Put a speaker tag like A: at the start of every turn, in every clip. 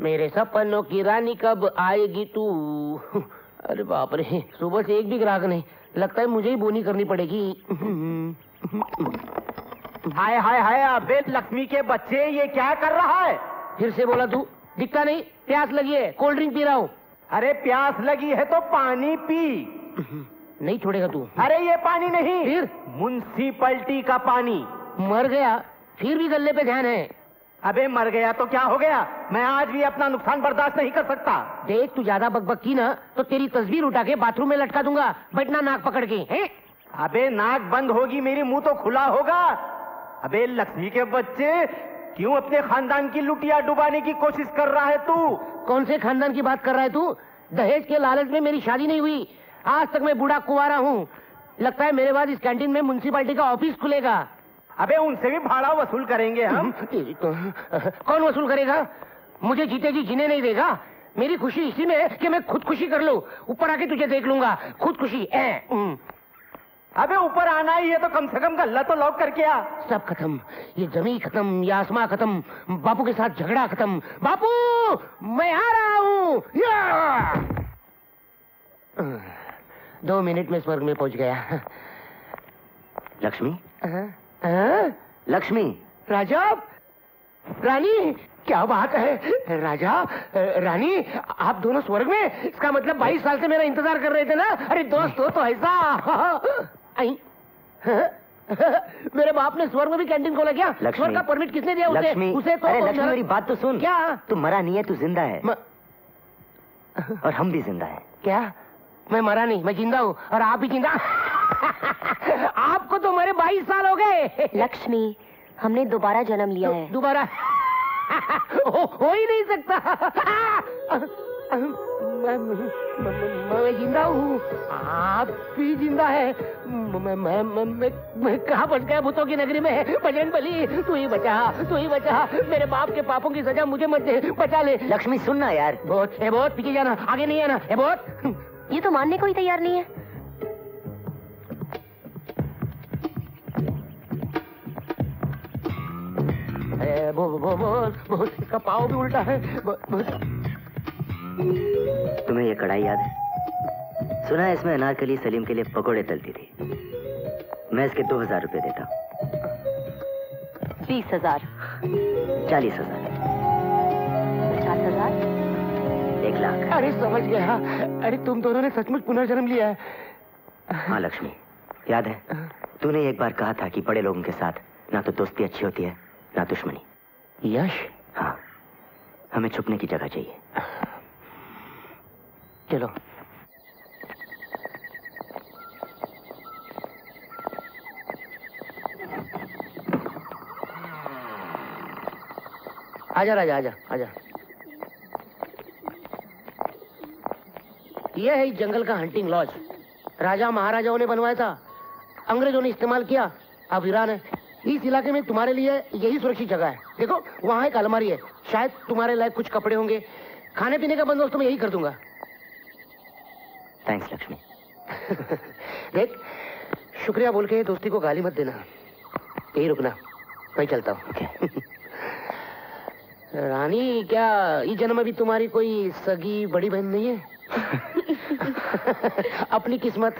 A: मेरे सपनों की रानी कब आएगी तू। अरे बाप रे, सुबह से एक भी ग्राहक नहीं, लगता है मुझे ही बोनी करनी पड़ेगी।
B: हाय हाय हाय, अबे लक्ष्मी के बच्चे, ये क्या कर रहा है?
A: फिर से बोला तू, दिखता नहीं? प्यास लगी है, कोल्ड ड्रिंक पी रहा हूँ।
B: अरे प्यास लगी है तो पानी पी।
A: नहीं छोड़ेगा तू?
B: अरे ये पानी नहीं,
A: फिर
B: म्युनिसिपैलिटी का पानी।
A: मर गया फिर भी गले पे ध्यान है।
B: अबे मर गया तो क्या हो गया, मैं आज भी अपना नुकसान बर्दाश्त नहीं कर सकता।
A: देख, तू ज्यादा बकबक की ना तो तेरी तस्वीर उठा के बाथरूम में लटका दूंगा, बैठना नाक पकड़ के है?
B: अबे नाक बंद होगी मेरी, मुंह तो खुला होगा। अबे लक्ष्मी के बच्चे, क्यों अपने खानदान की लुटिया डुबाने की कोशिश कर रहा है तू?
A: कौन से खानदान की बात कर रहा है तू? दहेज के लालच में मेरी शादी नहीं हुई, आज तक मैं बूढ़ा कुंवारा हूँ। लगता है मेरे बाद इस कैंटीन में म्युनिसिपैलिटी का ऑफिस खुलेगा।
B: अबे उनसे भी भाड़ा वसूल करेंगे हम।
A: कौन वसूल करेगा? मुझे जीते जी जीने नहीं देगा। मेरी खुशी इसी में है कि मैं खुदकुशी कर लूं, ऊपर आके तुझे देख लूंगा। खुदकुशी
B: अबे ऊपर आना ही है तो कम से कम गल्ला तो लॉक करके आ।
A: सब खत्म, ये जमी खत्म, ये आसमां खत्म, बापू के साथ झगड़ा खत्म। बापू, मैं आ रहा हूँ। 2 मिनट में स्वर्ग में पहुंच गया।
B: लक्ष्मी,
A: लक्ष्मी, राजा, रानी, क्या बात है राजा, रानी, आप दोनों स्वर्ग में? इसका मतलब 22 साल से मेरा इंतजार कर रहे थे ना? अरे दोस्त हो तो ऐसा। मेरे बाप ने स्वर्ग में भी कैंटीन खोला क्या? स्वर्ग का परमिट किसने दिया उसे तो?
B: अरे लक्ष्मी, मेरी बात तो सुन।
A: क्या?
B: तू मरा नहीं है, तू जिंदा है। और हम भी जिंदा है।
A: क्या? मैं मरा नहीं, मैं जिंदा हूँ और आप भी जिंदा। आपको तो मरे 22 साल हो गए।
C: लक्ष्मी, हमने दोबारा जन्म लिया है।
A: दोबारा? हो ही नहीं सकता। मैं जिंदा हूँ, आप भी जिंदा है। मैं कहाँ फंस गया भूतों की नगरी में? बजरंग बली, तू ही बचा, तू ही बचा। मेरे बाप के पापों की सजा मुझे मत दे, बचा ले।
B: लक्ष्मी सुनना यार।
A: बहुत पीछे जाना, आगे नहीं आना। बहुत,
C: ये तो मानने को ही तैयार नहीं है।
A: बहुत, इसका पाँव भी उल्टा है।
B: तुम्हें ये कढ़ाई याद है? सुना है इसमें अनारकली सलीम के लिए पकोड़े तलती थी। मैं इसके 2000 रुपए देता हूँ।
C: 20,000,
B: 40,000,
C: 50,000,
B: 1 लाख।
A: अरे समझ गया, अरे तुम दोनों ने सचमुच पुनर्जन्म लिया है।
B: हाँ लक्ष्मी, याद है तूने एक बार कहा था कि बड़े लोगों के साथ ना तो दोस्ती अच्छी होती है ना दुश्मनी।
A: यश,
B: हाँ, हमें छुपने की जगह चाहिए।
A: चलो। आजा राजा, आजा आजा। यह है इस जंगल का हंटिंग लॉज। राजा महाराजाओं ने बनवाया था, अंग्रेजों ने इस्तेमाल किया, अब वीरान है। इस इलाके में तुम्हारे लिए यही सुरक्षित जगह है। देखो, वहाँ एक अलमारी है, शायद तुम्हारे लायक कुछ कपड़े होंगे। खाने पीने का बंदोबस्त मैं यही कर दूंगा।
B: थैंक्स लक्ष्मी।
A: देख, शुक्रिया बोल के दोस्ती को गाली मत देना। यही रुकना, मैं चलता हूँ। रानी, क्या इस जन्म में भी तुम्हारी कोई सगी बड़ी बहन नहीं है? अपनी किस्मत।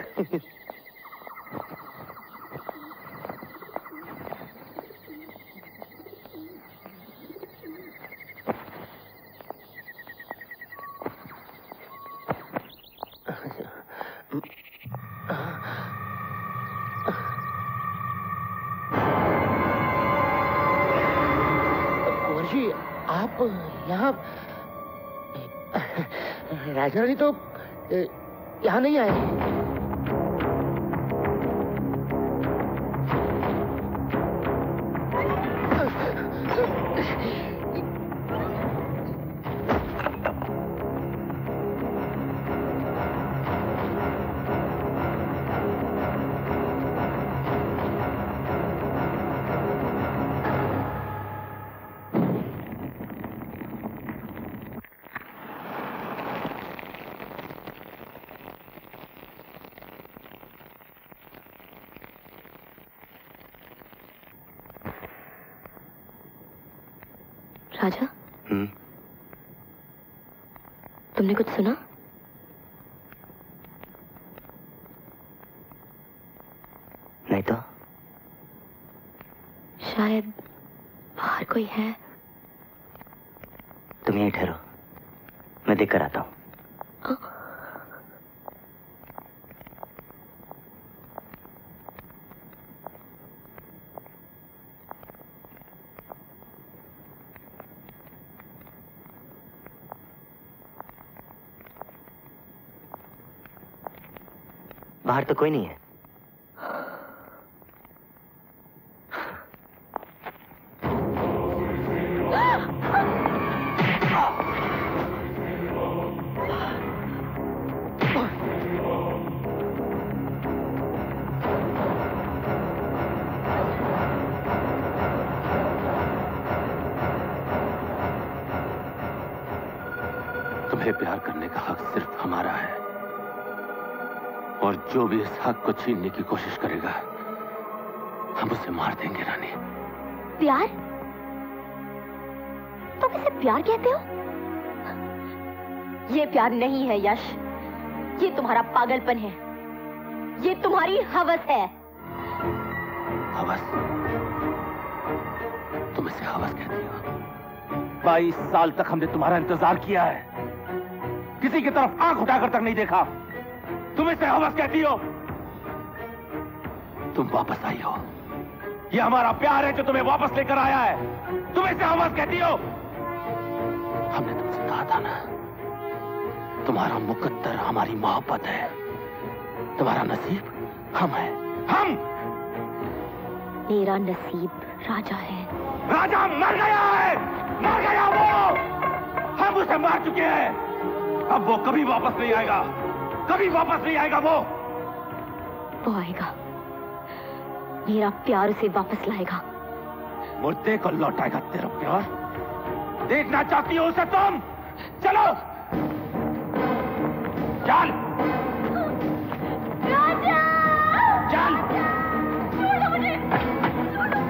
A: कुंवरजी, आप यहाँ? राजा रानी तो यहाँ नहीं आए।
C: राजा, तुमने कुछ सुना?
D: नहीं तो।
C: शायद बाहर कोई है।
D: तुम यहीं ठहरो, मैं देख कर आता हूँ। बाहर तो कोई नहीं है।
E: तुम्हें प्यार करने का हक सिर्फ हमारा है, और जो भी इस हक को छीनने की कोशिश करेगा हम उसे मार देंगे। रानी,
C: प्यार? तुम इसे प्यार कहते हो? ये प्यार नहीं है यश, ये तुम्हारा पागलपन है, ये तुम्हारी हवस है।
E: हवस? तुम इसे हवस कहती हो?
B: 22 साल तक हमने तुम्हारा इंतजार किया है, किसी की तरफ आंख उठाकर तक नहीं देखा। तुम इसे हवस कहती हो?
E: तुम वापस आई हो।
B: ये हमारा प्यार है जो तुम्हें वापस लेकर आया है। तुम इसे हवस कहती हो?
E: हमने तुमसे कहा था ना, तुम्हारा मुकद्दर हमारी मोहब्बत है, तुम्हारा नसीब हम है।
B: हम?
C: मेरा नसीब राजा है।
B: राजा मर गया है, मर गया वो। हम उसे मार चुके हैं, अब वो कभी वापस नहीं आएगा, कभी वापस नहीं आएगा
C: वो आएगा, मेरा प्यार उसे वापस लाएगा।
B: मुर्दे को लौटाएगा तेरा प्यार। देखना चाहती हो उसे तुम? चलो चल
C: राजा!
B: चल।
C: छोड़ो मुझे, छोड़ो।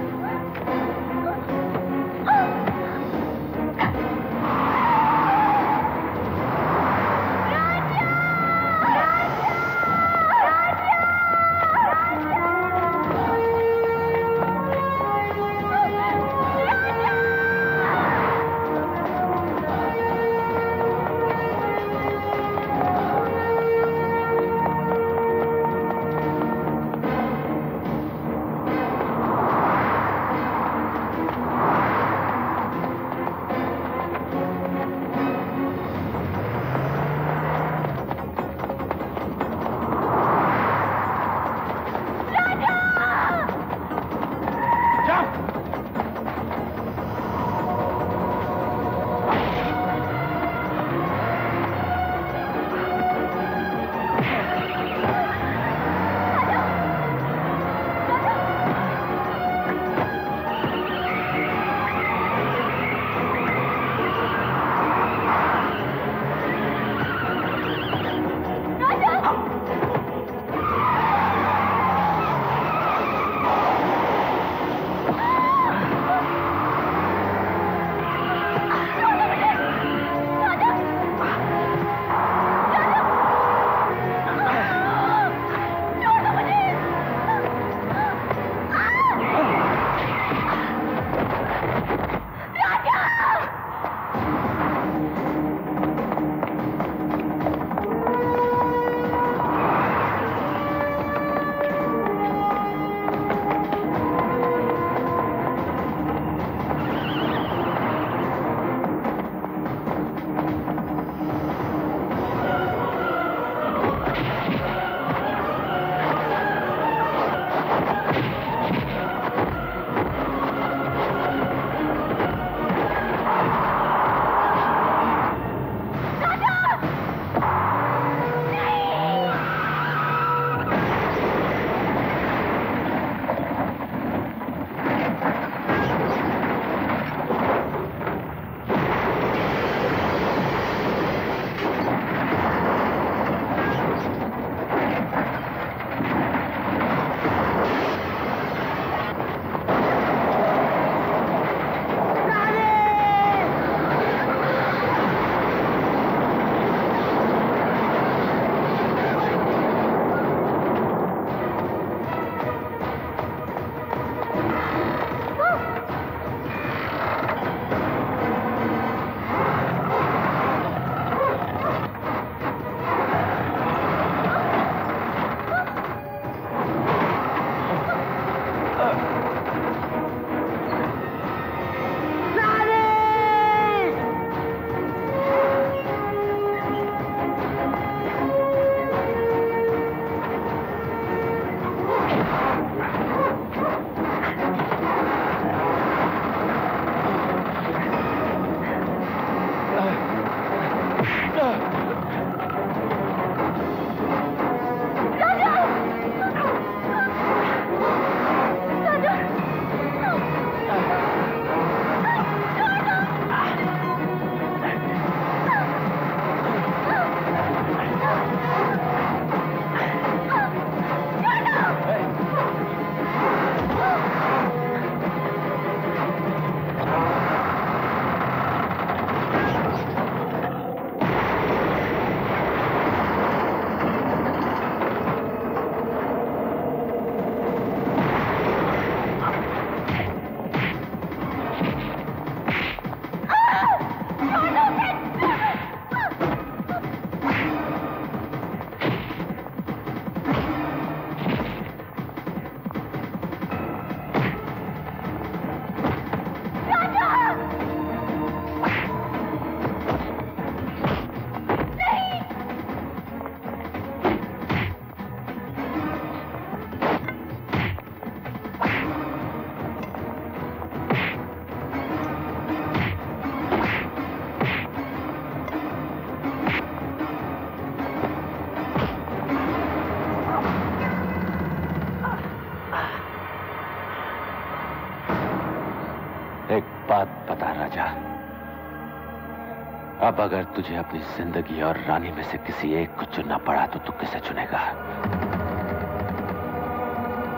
E: अब अगर तुझे अपनी जिंदगी और रानी में से किसी एक को चुनना पड़ा तो तू किसे चुनेगा?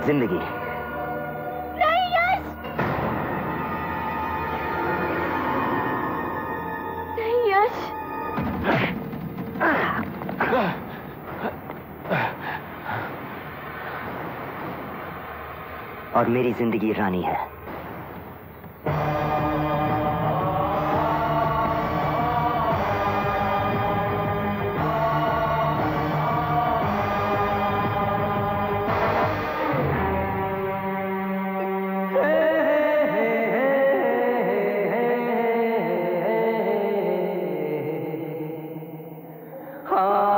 D: जिंदगी।
C: नहीं यश, नहीं यश।
D: और मेरी जिंदगी रानी है।
B: हाँ